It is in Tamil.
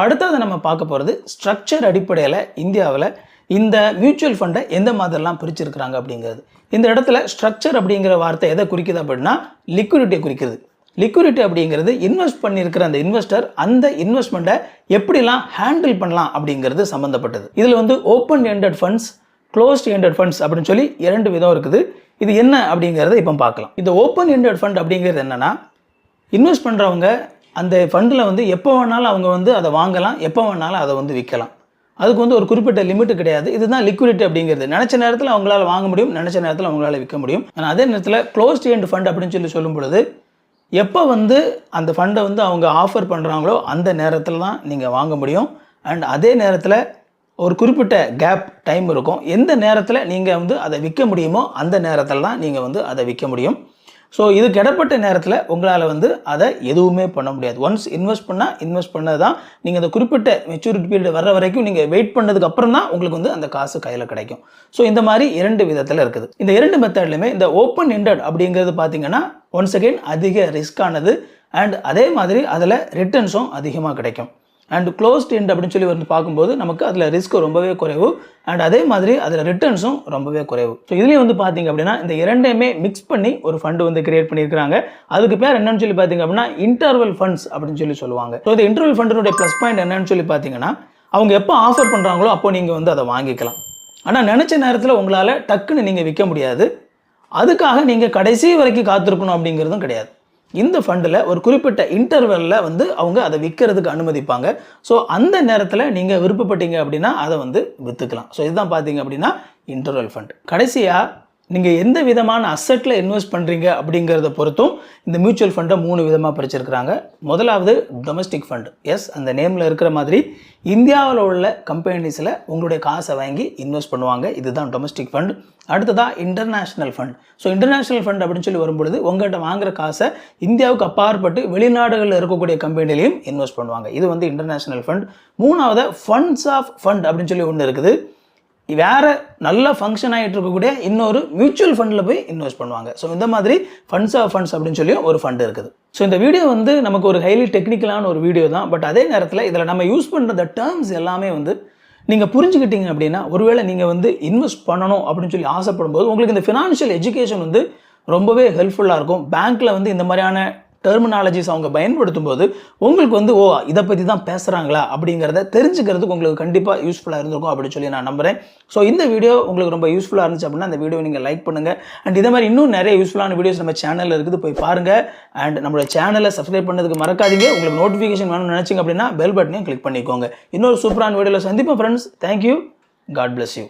அடுத்தது நம்ம பார்க்க போகிறது ஸ்ட்ரக்சர் அடிப்படையில் இந்தியாவில் இந்த மியூச்சுவல் ஃபண்டை எந்த மாதிரிலாம் பிரிச்சிருக்கிறாங்க அப்படிங்கிறது. இந்த இடத்துல ஸ்ட்ரக்சர் அப்படிங்கிற வார்த்தை எதை குறிக்குது அப்படின்னா லிக்விடிட்டியை குறிக்கிறது. லிக்விடிட்டி அப்படிங்கிறது இன்வெஸ்ட் பண்ணியிருக்கிற அந்த இன்வெஸ்டர் அந்த இன்வெஸ்ட்மெண்ட்டை எப்படிலாம் ஹேண்டில் பண்ணலாம் அப்படிங்கிறது சம்மந்தப்பட்டது. இதில் வந்து open ended funds, closed ended funds அப்படின்னு சொல்லி 2 விதம் இருக்குது. இது என்ன அப்படிங்கிறத இப்போ பார்க்கலாம். இந்த ஓப்பன் எண்டட் ஃபண்ட் அப்படிங்கிறது என்னென்னா, இன்வெஸ்ட் பண்ணுறவங்க அந்த ஃபண்டில் வந்து எப்போ வேணாலும் அவங்க வந்து அதை வாங்கலாம், எப்போ வேணாலும் அதை வந்து விற்கலாம். அதுக்கு வந்து ஒரு குறிப்பிட்ட லிமிட் கிடையாது. இதுதான் லிக்விடிட்டி அப்படிங்கிறது. நினச்ச நேரத்தில் அவங்களால வாங்க முடியும், நினச்ச நேரத்தில் அவங்களால விற்க முடியும். ஆனால் அதே நேரத்தில் க்ளோஸ்ட் எண்ட் ஃபண்ட் அப்படின்னு சொல்லும் பொழுது எப்போ வந்து அந்த ஃபண்டை வந்து அவங்க ஆஃபர் பண்ணுறாங்களோ அந்த நேரத்தில் தான் நீங்கள் வாங்க முடியும். அண்ட் அதே நேரத்தில் ஒரு குறிப்பிட்ட கேப் டைம் இருக்கும். எந்த நேரத்தில் நீங்கள் வந்து அதை விற்க முடியுமோ அந்த நேரத்தில் தான் நீங்கள் வந்து அதை விற்க முடியும். ஸோ இதுக்கு இடப்பட்ட நேரத்தில் உங்களால் வந்து அதை எதுவுமே பண்ண முடியாது. ஒன்ஸ் இன்வெஸ்ட் பண்ணது தான் நீங்கள் அந்த குறிப்பிட்ட மெச்சூரிட்டி பீரியட் வர்ற வரைக்கும் நீங்கள் வெயிட் பண்ணதுக்கு அப்புறம் தான் உங்களுக்கு வந்து அந்த காசு கையில் கிடைக்கும். ஸோ இந்த மாதிரி 2 விதத்தில் இருக்குது. இந்த 2 மெத்தட்லையுமே இந்த ஓப்பன் எண்டட் அப்படிங்கிறது பார்த்தீங்கன்னா ஒன்ஸ் அகெயின் அதிக ரிஸ்கானது. அண்ட் அதே மாதிரி அதில் ரிட்டர்ன்ஸும் அதிகமாக கிடைக்கும். அண்ட் க்ளோஸ்ட் எண்ட் அப்படின்னு சொல்லி வந்து பார்க்கும்போது நமக்கு அதில் ரிஸ்க் ரொம்பவே குறைவு. அண்ட் அதே மாதிரி அதில் ரிட்டர்ன்ஸும் ரொம்பவே குறைவு. ஸோ இதுலேயும் வந்து பார்த்தீங்க அப்படின்னா இந்த 2மே மிக்ஸ் பண்ணி ஒரு ஃபண்டு வந்து கிரியேட் பண்ணியிருக்காங்க. அதுக்கு பேர் என்னன்னு சொல்லி பார்த்தீங்க அப்படின்னா இன்டர்வல் ஃபண்ட்ஸ் அப்படின்னு சொல்லுவாங்க. ஸோ இந்த இன்டர்வல் ஃபண்டினுடைய ப்ளஸ் பாயிண்ட் என்னன்னு சொல்லி பார்த்தீங்கன்னா, அவங்க எப்போ ஆஃபர் பண்ணுறாங்களோ அப்போ நீங்கள் வந்து அதை வாங்கிக்கலாம். ஆனால் நினச்ச நேரத்தில் உங்களால் டக்குன்னு நீங்கள் விற்க முடியாது. அதுக்காக நீங்கள் கடைசி வரைக்கும் காத்திருக்கணும் அப்படிங்கிறதும் கிடையாது. இந்த ஃபண்டில் ஒரு குறிப்பிட்ட இன்டர்வெல்லில் வந்து அவங்க அதை விற்கிறதுக்கு அனுமதிப்பாங்க. ஸோ அந்த நேரத்தில் நீங்கள் விருப்பப்பட்டீங்க அப்படின்னா அதை வந்து விற்றுக்கலாம். ஸோ இதுதான் பார்த்தீங்க அப்படின்னா இன்டர்வல் ஃபண்ட். கடைசியாக நீங்கள் எந்த விதமான அசெட்டில் இன்வெஸ்ட் பண்ணுறீங்க அப்படிங்கிறத பொறுத்தும் இந்த மியூச்சுவல் ஃபண்டை 3 விதமாக பிரிச்சிருக்கிறாங்க. முதலாவது டொமஸ்டிக் ஃபண்ட். எஸ், அந்த நேமில் இருக்கிற மாதிரி இந்தியாவில் உள்ள கம்பெனிஸில் உங்களுடைய காசை வாங்கி இன்வெஸ்ட் பண்ணுவாங்க. இதுதான் டொமஸ்டிக் ஃபண்ட். அடுத்ததாக international fund. So international fund அப்படின்னு சொல்லி வரும்பொழுது உங்கள்கிட்ட வாங்குற காசை இந்தியாவுக்கு அப்பாற்பட்டு வெளிநாடுகளில் இருக்கக்கூடிய கம்பெனிலையும் இன்வெஸ்ட் பண்ணுவாங்க. இது வந்து இன்டர்நேஷ்னல் ஃபண்ட். மூணாவது ஃபண்ட்ஸ் ஆஃப் ஃபண்ட் அப்படின்னு சொல்லி ஒன்று இருக்குது. வேறு நல்லா ஃபங்க்ஷன் ஆகிட்டு இருக்கக்கூடிய இன்னொரு மியூச்சுவல் ஃபண்டில் போய் இன்வெஸ்ட் பண்ணுவாங்க. ஸோ இந்த மாதிரி ஃபண்ட்ஸ் ஆஃப் ஃபண்ட்ஸ் அப்படின்னு சொல்லி ஒரு ஃபண்ட் இருக்குது. ஸோ இந்த வீடியோ வந்து நமக்கு ஒரு ஹைலி டெக்னிக்கலான ஒரு வீடியோ தான். பட் அதே நேரத்தில் இதில் நம்ம யூஸ் பண்ணுற டேர்ம்ஸ் எல்லாமே வந்து நீங்கள் புரிஞ்சுக்கிட்டீங்க அப்படின்னா, ஒருவேளை நீங்கள் வந்து இன்வெஸ்ட் பண்ணணும் அப்படின்னு சொல்லி ஆசைப்படும் போது உங்களுக்கு இந்த ஃபினான்ஷியல் எஜுகேஷன் வந்து ரொம்பவே ஹெல்ப்ஃபுல்லாக இருக்கும். பேங்க்கில் வந்து இந்த மாதிரியான டெர்மினாலஜிஸ் அவங்க பயன்படுத்தும் போது உங்களுக்கு வந்து இதை பற்றி தான் பேசுகிறாங்களா அப்படிங்கிறத தெரிஞ்சுக்கிறதுக்கு உங்களுக்கு கண்டிப்பாக யூஸ்ஃபுல்லாக இருந்திருக்கும் அப்படின்னு சொல்லி நான் நம்புகிறேன். ஸோ இந்த வீடியோ உங்களுக்கு ரொம்ப யூஸ்ஃபுல்லாக இருந்துச்சு அப்படின்னா அந்த வீடியோ நீங்கள் லைக் பண்ணுங்கள். அண்ட் இதே மாதிரி இன்னும் நிறைய யூஸ்ஃபுல்லான வீடியோஸ் நம்ம சேனலில் இருக்குது, போய் பாருங்கள். அண்ட் நம்மளோட சேனலை சப்ஸ்கிரைப் பண்ணதுக்கு மறக்காதீங்க. உங்களுக்கு நோட்டிஃபிகேஷன் வேணும்னு நினச்சிங்க அப்படின்னா பெல் பட்டனையும் கிளிக் பண்ணிக்கோங்க. இன்னொரு சூப்பரான வீடியோவில் சந்திப்போம் friends. Thank you. God bless you.